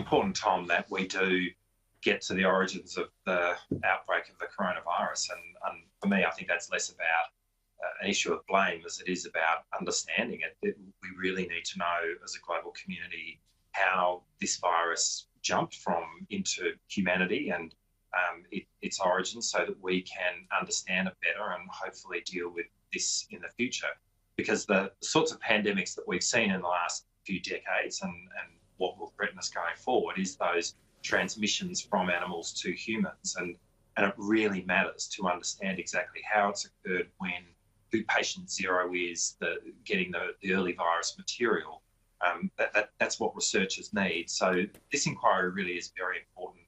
important, Tom, that we do get to the origins of the outbreak of the coronavirus. And for me, I think that's less about an issue of blame as it is about understanding it. We really need to know as a global community how this virus jumped into humanity and its origins, so that we can understand it better and hopefully deal with this in the future. Because the sorts of pandemics that we've seen in the last few decades and what will threaten us going forward is those transmissions from animals to humans. And it really matters to understand exactly how it's occurred, who patient zero is, getting the early virus material. That's what researchers need. So this inquiry really is very important.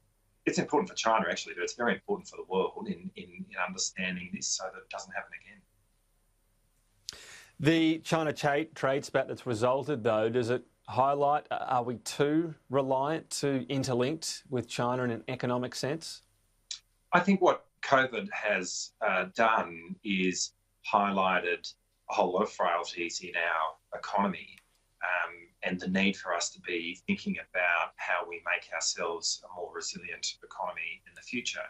It's important for China, actually, but it's very important for the world in understanding this so that it doesn't happen again. The China trade spat that's resulted, though, does it highlight, are we too reliant, too interlinked with China in an economic sense? I think what COVID has done is highlighted a whole lot of frailties in our economy and the need for us to be thinking about how we make ourselves a more resilient economy in the future.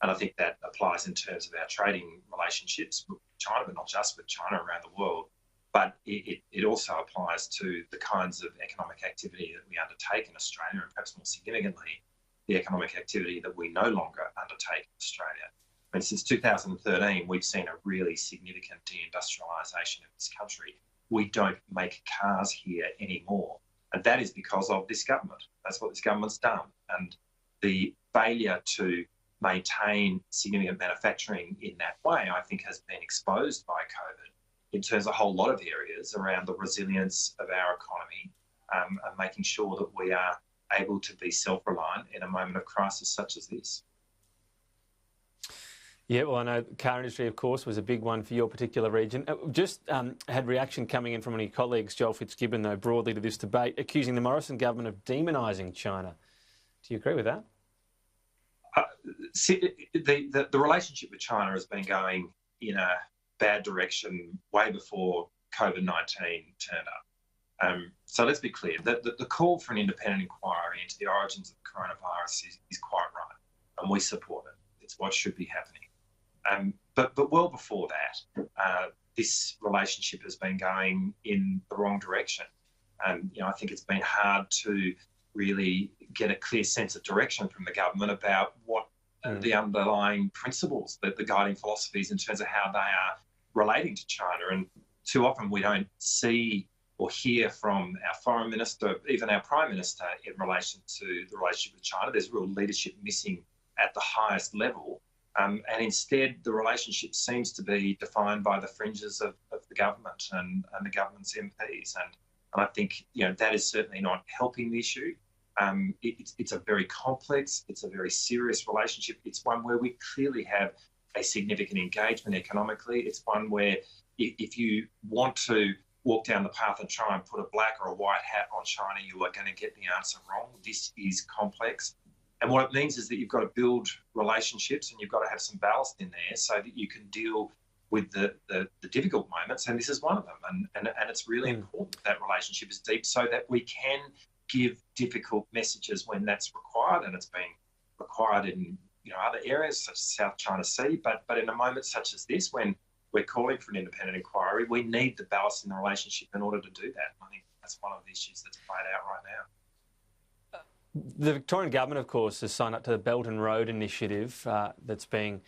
And I think that applies in terms of our trading relationships with China, but not just with China, around the world. But it also applies to the kinds of economic activity that we undertake in Australia, and perhaps more significantly, the economic activity that we no longer undertake in Australia. I mean, since 2013, we've seen a really significant deindustrialisation of this country. We don't make cars here anymore. And that is because of this government. That's what this government's done. And the failure to maintain significant manufacturing in that way, I think, has been exposed by COVID in terms of a whole lot of areas around the resilience of our economy and making sure that we are able to be self-reliant in a moment of crisis such as this. Yeah, well, I know the car industry, of course, was a big one for your particular region. Just had reaction coming in from one of your colleagues, Joel Fitzgibbon, though, broadly to this debate, accusing the Morrison government of demonising China. Do you agree with that? The relationship with China has been going in a bad direction way before COVID-19 turned up. So let's be clear, the call for an independent inquiry into the origins of the coronavirus is quite right, and we support it. It's what should be happening. But well before that, this relationship has been going in the wrong direction. I think it's been hard to really get a clear sense of direction from the government about what the underlying principles, the guiding philosophies in terms of how they are relating to China. And too often we don't see or hear from our foreign minister, even our prime minister, in relation to the relationship with China. There's real leadership missing at the highest level. And instead, the relationship seems to be defined by the fringes of the government and the government's MPs. And I think that is certainly not helping the issue. It's a very complex, it's a very serious relationship. It's one where we clearly have a significant engagement economically. It's one where if you want to walk down the path and try and put a black or a white hat on China, you are going to get the answer wrong. This is complex. And what it means is that you've got to build relationships and you've got to have some ballast in there so that you can deal with the difficult moments. And this is one of them. And it's really important that relationship is deep so that we can give difficult messages when that's required. And it's been required in other areas such as South China Sea. But in a moment such as this, when we're calling for an independent inquiry, we need the ballast in the relationship in order to do that. And I think that's one of the issues that's played out right now. The Victorian government, of course, has signed up to the Belt and Road initiative that's being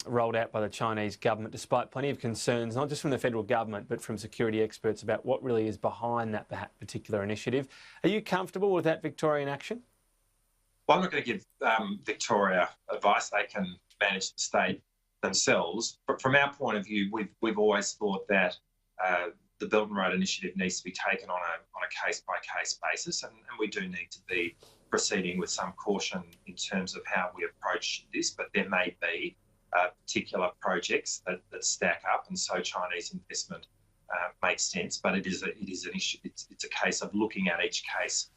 rolled out by the Chinese government, despite plenty of concerns, not just from the federal government, but from security experts about what really is behind that particular initiative. Are you comfortable with that Victorian action? Well, I'm not going to give Victoria advice. They can manage the state themselves. But from our point of view, we've always thought that the Belt and Road initiative needs to be taken on a case-by-case basis, and we do need to be proceeding with some caution in terms of how we approach this, but there may be particular projects that stack up, and so Chinese investment makes sense. But it is an issue. It's a case of looking at each case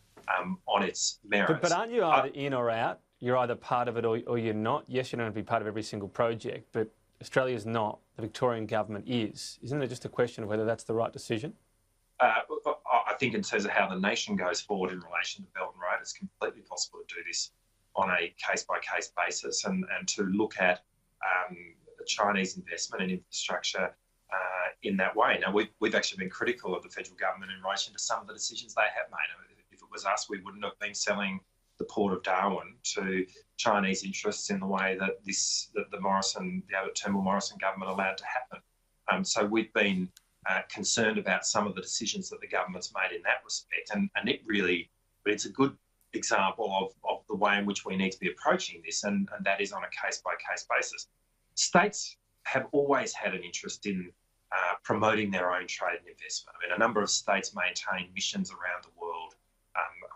on its merits. But aren't you either in or out? You're either part of it or you're not. Yes, you don't have to be part of every single project, but Australia's not. The Victorian government is. Isn't it just a question of whether that's the right decision? I think in terms of how the nation goes forward in relation to Belt and Road, it's completely possible possible to do this on a case-by-case basis and to look at the Chinese investment in infrastructure in that way. Now, we've actually been critical of the federal government in relation to some of the decisions they have made. If it was us, we wouldn't have been selling the Port of Darwin to Chinese interests in the way that the Morrison, the Albert Turnbull Morrison government allowed to happen. So we've been concerned about some of the decisions that the government's made in that respect, and it's a good example of the way in which we need to be approaching this, and that is on a case-by-case basis. States have always had an interest in promoting their own trade and investment. I mean, a number of states maintain missions around the world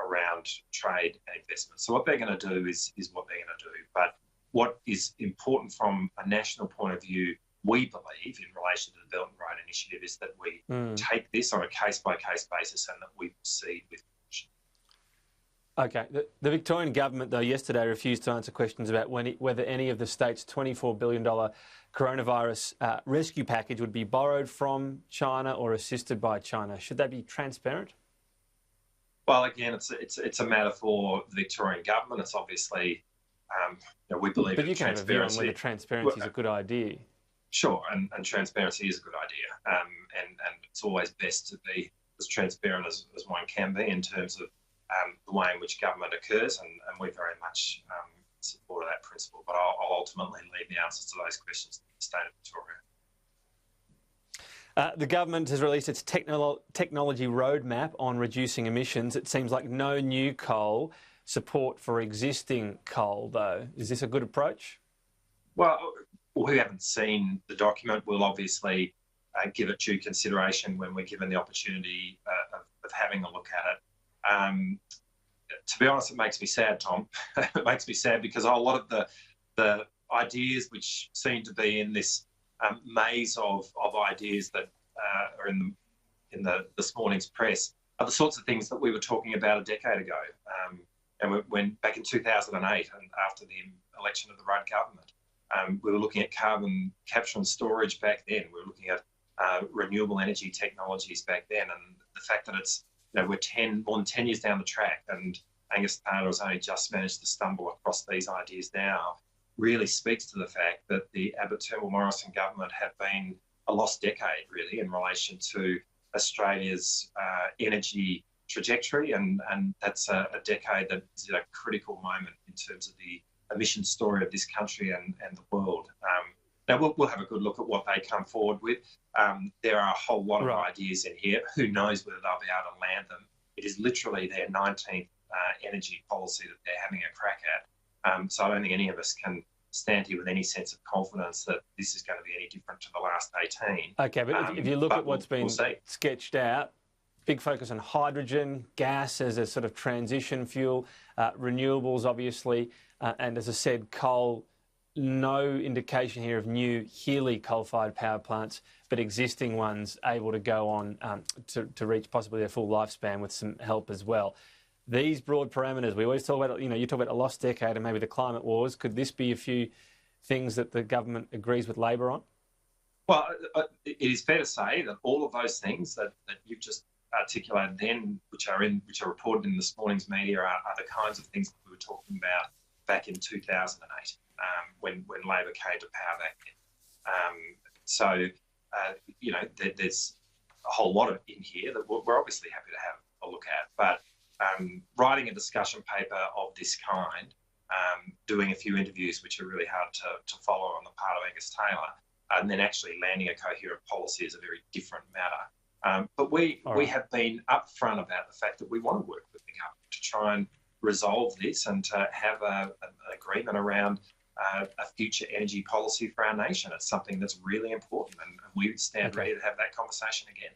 around trade and investment. So what they're going to do is what they're going to do. But what is important from a national point of view, we believe, in relation to the Belt and Road Initiative, is that we take this on a case-by-case basis and that we proceed with caution. Okay. The Victorian government, though, yesterday refused to answer questions about whether any of the state's $24 billion coronavirus rescue package would be borrowed from China or assisted by China. Should that be transparent? Well, again, it's a matter for the Victorian government. It's obviously, we believe but in you can have a view on whether transparency is a good idea. Sure, and transparency is a good idea. And it's always best to be as transparent as one can be in terms of the way in which government occurs, and we're very much in support of that principle. But I'll ultimately leave the answers to those questions to the State of Victoria. The government has released its technology roadmap on reducing emissions. It seems like no new coal, support for existing coal, though. Is this a good approach? Well, we haven't seen the document. We'll obviously give it due consideration when we're given the opportunity of having a look at it. To be honest, it makes me sad, Tom. It makes me sad because a lot of the ideas which seem to be in this maze of ideas that are in this morning's press are the sorts of things that we were talking about a decade ago. And when back in 2008, and after the election of the Rudd government, we were looking at carbon capture and storage back then. We were looking at renewable energy technologies back then, and the fact that it's we're more than 10 years down the track, and Angus Taylor has only just managed to stumble across these ideas now, really speaks to the fact that the Abbott Turnbull Morrison government have been a lost decade, really, in relation to Australia's energy trajectory, and that's a decade that is at a critical moment in terms of the emission story of this country and the world. Now, we'll have a good look at what they come forward with. There are a whole lot of ideas in here. Who knows whether they'll be able to land them. It is literally their 19th energy policy that they're having a crack at. So I don't think any of us can stand here with any sense of confidence that this is going to be any different to the last 18. Okay, but if you look at what's been sketched out, big focus on hydrogen, gas as a sort of transition fuel, renewables obviously, and as I said, coal. No indication here of new Healy coal-fired power plants, but existing ones able to go on to reach possibly their full lifespan with some help as well. These broad parameters, we always talk about, you talk about a lost decade and maybe the climate wars. Could this be a few things that the government agrees with Labor on? Well, it is fair to say that all of those things that you've just articulated then, which are reported in this morning's media, are the kinds of things that we were talking about back in 2008. When Labor came to power back then. There's a whole lot in here that we're obviously happy to have a look at. But writing a discussion paper of this kind, doing a few interviews which are really hard to follow on the part of Angus Taylor, and then actually landing a coherent policy is a very different matter. But we have been upfront about the fact that we want to work with the government to try and resolve this and to have an agreement around a future energy policy for our nation. It's something that's really important, and we stand ready to have that conversation again.